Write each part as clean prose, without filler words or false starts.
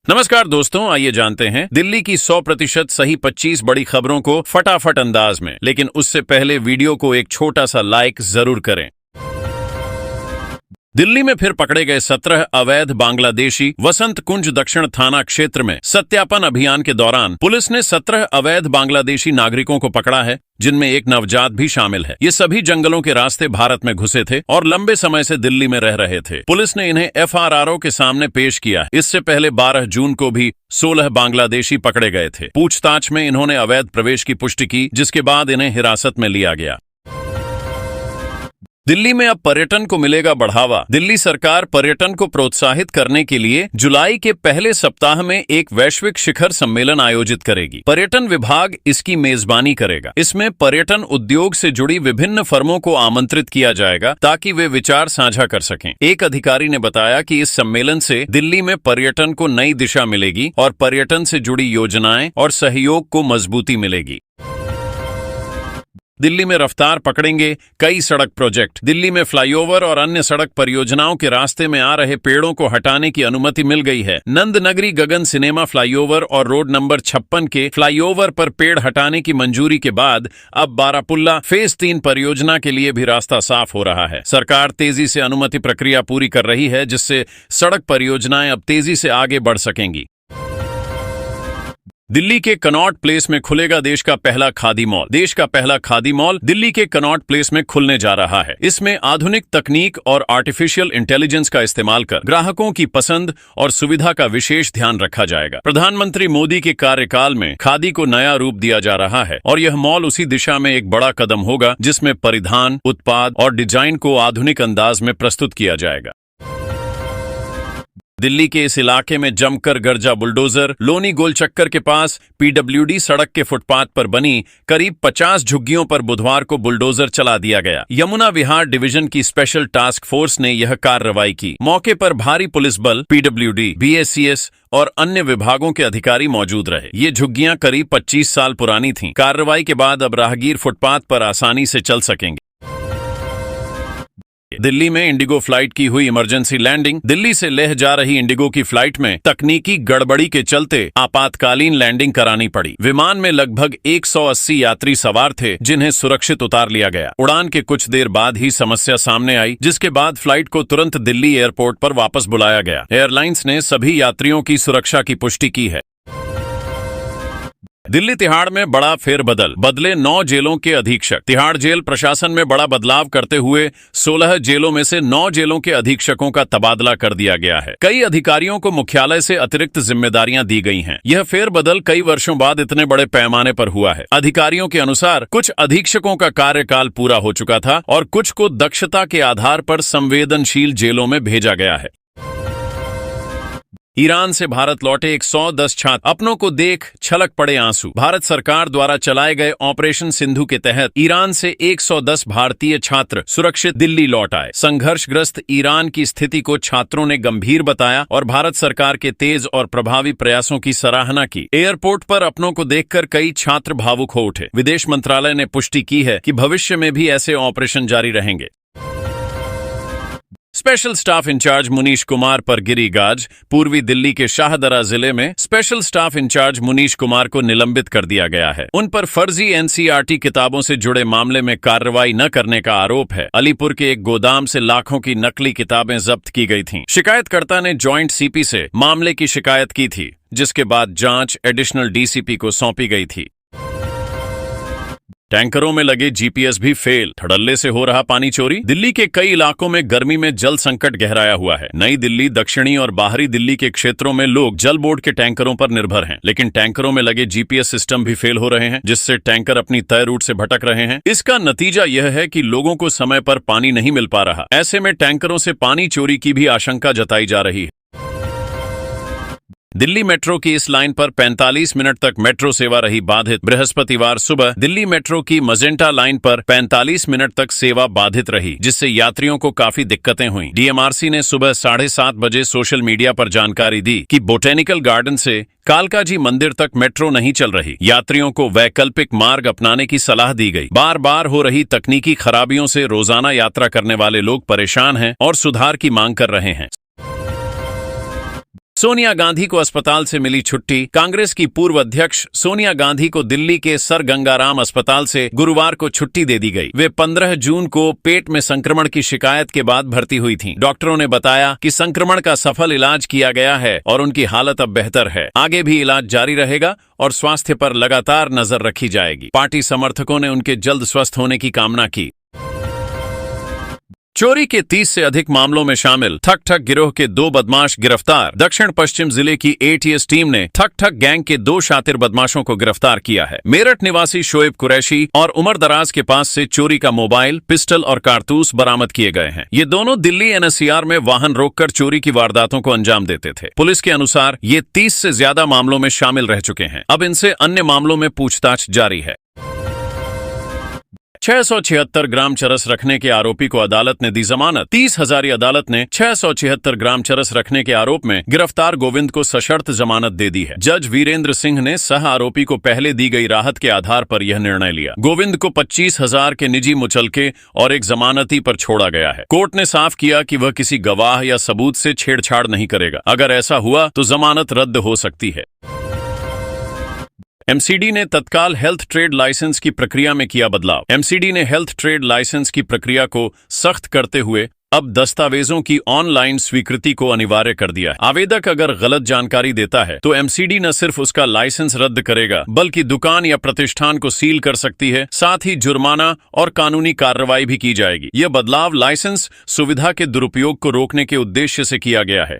नमस्कार दोस्तों, आइए जानते हैं दिल्ली की 100% सही 25 बड़ी खबरों को फटाफट अंदाज में। लेकिन उससे पहले वीडियो को एक छोटा सा लाइक जरूर करें। दिल्ली में फिर पकड़े गए 17 अवैध बांग्लादेशी। वसंत कुंज दक्षिण थाना क्षेत्र में सत्यापन अभियान के दौरान पुलिस ने 17 अवैध बांग्लादेशी नागरिकों को पकड़ा है, जिनमें एक नवजात भी शामिल है। ये सभी जंगलों के रास्ते भारत में घुसे थे और लंबे समय से दिल्ली में रह रहे थे। पुलिस ने इन्हें FRRO के सामने पेश किया है। इससे पहले 12 जून को भी 16 बांग्लादेशी पकड़े गए थे। पूछताछ में इन्होंने अवैध प्रवेश की पुष्टि की, जिसके बाद इन्हें हिरासत में लिया गया। दिल्ली में अब पर्यटन को मिलेगा बढ़ावा। दिल्ली सरकार पर्यटन को प्रोत्साहित करने के लिए जुलाई के पहले सप्ताह में एक वैश्विक शिखर सम्मेलन आयोजित करेगी। पर्यटन विभाग इसकी मेजबानी करेगा। इसमें पर्यटन उद्योग से जुड़ी विभिन्न फर्मों को आमंत्रित किया जाएगा ताकि वे विचार साझा कर सकें। एक अधिकारी ने बताया कि इस सम्मेलन से दिल्ली में पर्यटन को नई दिशा मिलेगी और पर्यटन से जुड़ी योजनाएं और सहयोग को मजबूती मिलेगी। दिल्ली में रफ्तार पकड़ेंगे कई सड़क प्रोजेक्ट। दिल्ली में फ्लाईओवर और अन्य सड़क परियोजनाओं के रास्ते में आ रहे पेड़ों को हटाने की अनुमति मिल गई है। नंदनगरी गगन सिनेमा फ्लाईओवर और रोड नंबर 56 के फ्लाईओवर पर पेड़ हटाने की मंजूरी के बाद अब बारापुल्ला फेज 3 परियोजना के लिए भी रास्ता साफ हो रहा है। सरकार तेजी से अनुमति प्रक्रिया पूरी कर रही है, जिससे सड़क परियोजनाएं अब तेजी से आगे बढ़ सकेंगी। दिल्ली के कनॉट प्लेस में खुलेगा देश का पहला खादी मॉल। देश का पहला खादी मॉल दिल्ली के कनॉट प्लेस में खुलने जा रहा है। इसमें आधुनिक तकनीक और आर्टिफिशियल इंटेलिजेंस का इस्तेमाल कर ग्राहकों की पसंद और सुविधा का विशेष ध्यान रखा जाएगा। प्रधानमंत्री मोदी के कार्यकाल में खादी को नया रूप दिया जा रहा है और यह मॉल उसी दिशा में एक बड़ा कदम होगा, जिसमें परिधान, उत्पाद और डिजाइन को आधुनिक अंदाज में प्रस्तुत किया जाएगा। दिल्ली के इस इलाके में जमकर गरजा बुलडोजर। लोनी गोल चक्कर के पास PWD सड़क के फुटपाथ पर बनी करीब 50 झुग्गियों पर बुधवार को बुलडोजर चला दिया गया। यमुना विहार डिवीजन की स्पेशल टास्क फोर्स ने यह कार्रवाई की। मौके पर भारी पुलिस बल, PWD, BACS और अन्य विभागों के अधिकारी मौजूद रहे। ये झुग्गियां करीब 25 साल पुरानी थीं। कार्रवाई के बाद अब राहगीर फुटपाथ पर आसानी से चल सकेंगे। दिल्ली में इंडिगो फ्लाइट की हुई इमरजेंसी लैंडिंग। दिल्ली से लेह जा रही इंडिगो की फ्लाइट में तकनीकी गड़बड़ी के चलते आपातकालीन लैंडिंग करानी पड़ी। विमान में लगभग 180 यात्री सवार थे, जिन्हें सुरक्षित उतार लिया गया। उड़ान के कुछ देर बाद ही समस्या सामने आई, जिसके बाद फ्लाइट को तुरंत दिल्ली एयरपोर्ट पर वापस बुलाया गया। एयरलाइंस ने सभी यात्रियों की सुरक्षा की पुष्टि की है। दिल्ली तिहाड़ में बड़ा फेरबदल। बदले 9 जेलों के अधीक्षक। तिहाड़ जेल प्रशासन में बड़ा बदलाव करते हुए 16 जेलों में से 9 जेलों के अधीक्षकों का तबादला कर दिया गया है। कई अधिकारियों को मुख्यालय से अतिरिक्त जिम्मेदारियां दी गई हैं। यह फेरबदल कई वर्षों बाद इतने बड़े पैमाने पर हुआ है। अधिकारियों के अनुसार कुछ अधीक्षकों का कार्यकाल पूरा हो चुका था और कुछ को दक्षता के आधार पर संवेदनशील जेलों में भेजा गया है। ईरान से भारत लौटे 110 छात्र। अपनों को देख छलक पड़े आंसू। भारत सरकार द्वारा चलाए गए ऑपरेशन सिंधु के तहत ईरान से 110 भारतीय छात्र सुरक्षित दिल्ली लौट आए। संघर्षग्रस्त ईरान की स्थिति को छात्रों ने गंभीर बताया और भारत सरकार के तेज और प्रभावी प्रयासों की सराहना की। एयरपोर्ट पर अपनों को देखकर कई छात्र भावुक हो उठे। विदेश मंत्रालय ने पुष्टि की है कि भविष्य में भी ऐसे ऑपरेशन जारी रहेंगे। Special staff incharge Munish Kumar पर गिरी गाज। पूर्वी दिल्ली के शाहदरा जिले में special staff incharge Munish Kumar को निलंबित कर दिया गया है। उन पर फर्जी NCERT किताबों से जुड़े मामले में कार्रवाई न करने का आरोप है। अलीपुर के एक गोदाम से लाखों की नकली किताबें जब्त की गई थीं। शिकायतकर्ता ने जॉइंट CP से मामले की शिकायत की थी, जिसके बाद जांच एडिशनल DCP को सौंपी गई थी। टैंकरों में लगे GPS भी फेल। धड़ल्ले से हो रहा पानी चोरी। दिल्ली के कई इलाकों में गर्मी में जल संकट गहराया हुआ है। नई दिल्ली, दक्षिणी और बाहरी दिल्ली के क्षेत्रों में लोग जल बोर्ड के टैंकरों पर निर्भर हैं, लेकिन टैंकरों में लगे GPS सिस्टम भी फेल हो रहे हैं, जिससे टैंकर अपनी तय रूट से भटक रहे हैं। इसका नतीजा यह है कि लोगों को समय पर पानी नहीं मिल पा रहा। ऐसे में टैंकरों से पानी चोरी की भी आशंका जताई जा रही है। दिल्ली मेट्रो की इस लाइन पर 45 मिनट तक मेट्रो सेवा रही बाधित। बृहस्पतिवार सुबह दिल्ली मेट्रो की मजेंटा लाइन पर 45 मिनट तक सेवा बाधित रही, जिससे यात्रियों को काफी दिक्कतें हुई। DMRC ने सुबह 7:30 बजे सोशल मीडिया पर जानकारी दी कि बोटेनिकल गार्डन से कालकाजी मंदिर तक मेट्रो नहीं चल रही। यात्रियों को वैकल्पिक मार्ग अपनाने की सलाह दी गई। बार बार हो रही तकनीकी खराबियों से रोजाना यात्रा करने वाले लोग परेशान हैं और सुधार की मांग कर रहे हैं। सोनिया गांधी को अस्पताल से मिली छुट्टी। कांग्रेस की पूर्व अध्यक्ष सोनिया गांधी को दिल्ली के सर गंगाराम अस्पताल से गुरुवार को छुट्टी दे दी गई। वे 15 जून को पेट में संक्रमण की शिकायत के बाद भर्ती हुई थीं। डॉक्टरों ने बताया कि संक्रमण का सफल इलाज किया गया है और उनकी हालत अब बेहतर है। आगे भी इलाज जारी रहेगा और स्वास्थ्य पर लगातार नजर रखी जाएगी। पार्टी समर्थकों ने उनके जल्द स्वस्थ होने की कामना की। चोरी के 30 से अधिक मामलों में शामिल ठग ठग गिरोह के 2 बदमाश गिरफ्तार। दक्षिण पश्चिम जिले की एटीएस टीम ने ठग ठग गैंग के 2 शातिर बदमाशों को गिरफ्तार किया है। मेरठ निवासी शोएब कुरैशी और उमर दराज के पास से चोरी का मोबाइल, पिस्टल और कारतूस बरामद किए गए हैं। ये दोनों दिल्ली एनसीआर में वाहन रोककर चोरी की वारदातों को अंजाम देते थे। पुलिस के अनुसार ये 30 से ज्यादा मामलों में शामिल रह चुके हैं। अब इनसे अन्य मामलों में पूछताछ जारी है। 676 ग्राम चरस रखने के आरोपी को अदालत ने दी जमानत। 30 हजारी अदालत ने 676 ग्राम चरस रखने के आरोप में गिरफ्तार गोविंद को सशर्त जमानत दे दी है। जज वीरेंद्र सिंह ने सह आरोपी को पहले दी गई राहत के आधार पर यह निर्णय लिया। गोविंद को 25,000 के निजी मुचलके और एक जमानती पर छोड़ा गया है। कोर्ट ने साफ किया कि वह किसी गवाह या सबूत से छेड़छाड़ नहीं करेगा। अगर ऐसा हुआ तो जमानत रद्द हो सकती है। एमसीडी ने तत्काल हेल्थ ट्रेड लाइसेंस की प्रक्रिया में किया बदलाव। एमसीडी ने हेल्थ ट्रेड लाइसेंस की प्रक्रिया को सख्त करते हुए अब दस्तावेजों की ऑनलाइन स्वीकृति को अनिवार्य कर दिया है। आवेदक अगर गलत जानकारी देता है तो एमसीडी न सिर्फ उसका लाइसेंस रद्द करेगा बल्कि दुकान या प्रतिष्ठान को सील कर सकती है। साथ ही जुर्माना और कानूनी कार्रवाई भी की जाएगी। यह बदलाव लाइसेंस सुविधा के दुरुपयोग को रोकने के उद्देश्य से किया गया है।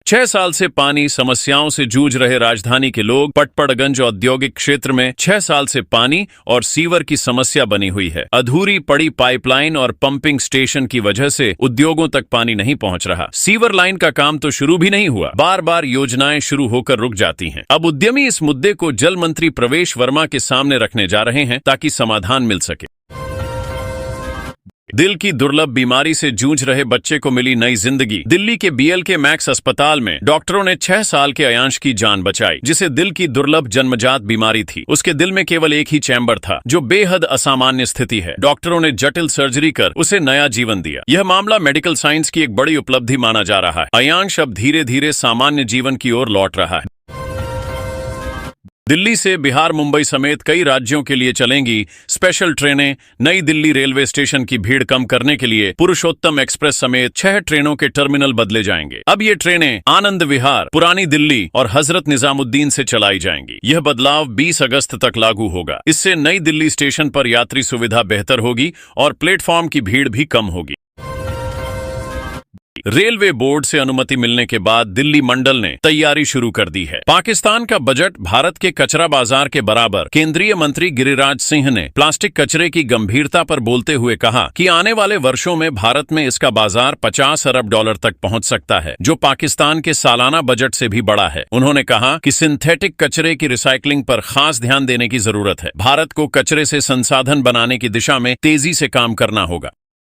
6 साल से पानी समस्याओं से जूझ रहे राजधानी के लोग पटपड़गंज औद्योगिक क्षेत्र में 6 साल से पानी और सीवर की समस्या बनी हुई है। अधूरी पड़ी पाइपलाइन और पंपिंग स्टेशन की वजह से उद्योगों तक पानी नहीं पहुंच रहा। सीवर लाइन का काम तो शुरू भी नहीं हुआ। बार बार योजनाएं शुरू होकर रुक जाती हैं। अब उद्यमी इस मुद्दे को जल मंत्री प्रवेश वर्मा के सामने रखने जा रहे हैं ताकि समाधान मिल सके। दिल की दुर्लभ बीमारी से जूझ रहे बच्चे को मिली नई जिंदगी। दिल्ली के बीएलके मैक्स अस्पताल में डॉक्टरों ने 6 साल के अयांश की जान बचाई, जिसे दिल की दुर्लभ जन्मजात बीमारी थी। उसके दिल में केवल एक ही चैम्बर था, जो बेहद असामान्य स्थिति है। डॉक्टरों ने जटिल सर्जरी कर उसे नया जीवन दिया। यह मामला मेडिकल साइंस की एक बड़ी उपलब्धि माना जा रहा है। अयांश अब धीरे धीरे सामान्य जीवन की ओर लौट रहा है। दिल्ली से बिहार, मुंबई समेत कई राज्यों के लिए चलेंगी स्पेशल ट्रेनें। नई दिल्ली रेलवे स्टेशन की भीड़ कम करने के लिए पुरुषोत्तम एक्सप्रेस समेत 6 ट्रेनों के टर्मिनल बदले जाएंगे। अब ये ट्रेनें आनंद विहार, पुरानी दिल्ली और हजरत निजामुद्दीन से चलाई जाएंगी। यह बदलाव 20 अगस्त तक लागू होगा। इससे नई दिल्ली स्टेशन पर यात्री सुविधा बेहतर होगी और प्लेटफॉर्म की भीड़ भी कम होगी। रेलवे बोर्ड से अनुमति मिलने के बाद दिल्ली मंडल ने तैयारी शुरू कर दी है। पाकिस्तान का बजट भारत के कचरा बाजार के बराबर। केंद्रीय मंत्री गिरिराज सिंह ने प्लास्टिक कचरे की गंभीरता पर बोलते हुए कहा कि आने वाले वर्षों में भारत में इसका बाजार $50 अरब तक पहुंच सकता है, जो पाकिस्तान के सालाना बजट से भी बड़ा है। उन्होंने कहा कि सिंथेटिक कचरे की रिसाइकलिंग पर खास ध्यान देने की जरूरत है। भारत को कचरे से संसाधन बनाने की दिशा में तेजी से काम करना होगा।